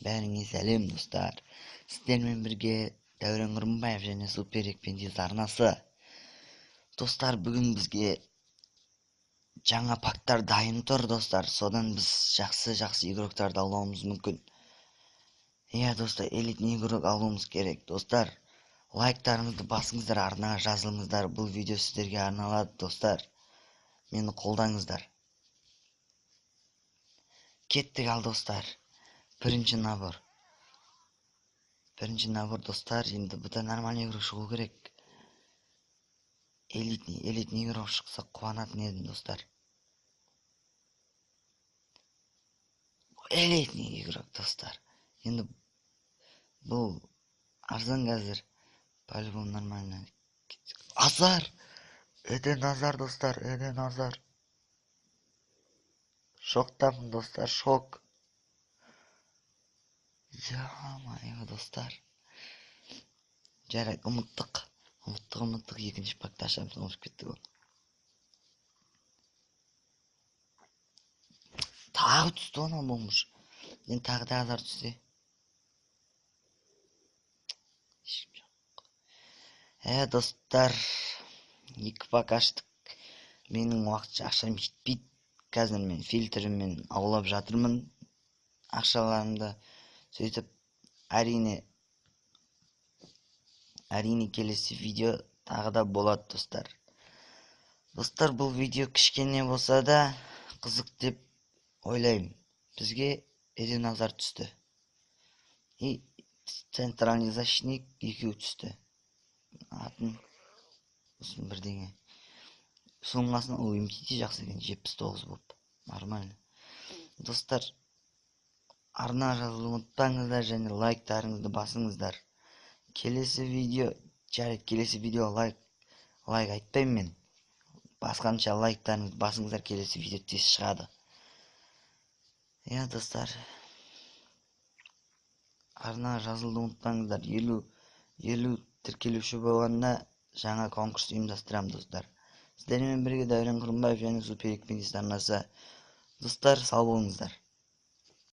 Бәріңе сәлем, достар. Сіздермен бірге Дәурен Құрымбаев және Супер Экпендиз арнасы. Достар, бүгін бізге жаңа пактар дайын тұр, достар. Содан біз жақсы игроктарды алуымыз мүмкін. Иә, достар, элитный игрок алуымыз керек. Достар, лайктарыңызды басыңыздар, арнаға жазылыңыздар. Бұл видео сіздерге арналады, достар. Мені қолдаңыздар. Кеттік ал, достар. Бірінші набор, достар. Енді бұда нормальный игрок шығу керек. Элитный игрок шықса қуанатын едім, достар. Элитный игрок, достар. Енді бұл арзан қазір. По-любому нормально. Азар! Эден Азар, достар, Эден Азар. Шоктамын, достар, шок. Ё-моё, достар. Жарайды, ұмыттық. Екінші пакты ашамыз, ұмытып кеттік ол. Тағы түсті оны болмыш. Енді тағы да Азар түсті. Достар, екі пак аштық. Менің уақытша ақшам жетпейді. Қазір мен фильтріммен аулап жатырмын ақшаларымды. Сөйтіп, әрине келесі видео тағы да болады, достар. Достар, бұл видео кішкене болса да қызық деп ойлаймын. Бізге Эден Азар түсті. И центральный защитник екеу түсті. Атын сосын бірдеңе. Соңғасына МТТ жақсы екен, 79 болып. Нормально. Достар, арна жазылуды ұмытпаңыздар және лайктарыңызды басыңыздар. Келесі видео лайк айтпаймын мен. Басқанша лайктарыңызды басыңыздар, келесі видео тез шығады. Иә, достар. Арна жазылуды ұмытпаңыздар. 50 тіркелуші болғанда жаңа конкурс ұйымдастырамын, достар. Сіздермен бірге Дәурен Құрымбаев және Супер Экпендиз арнасы. Достар, сау болыңыздар.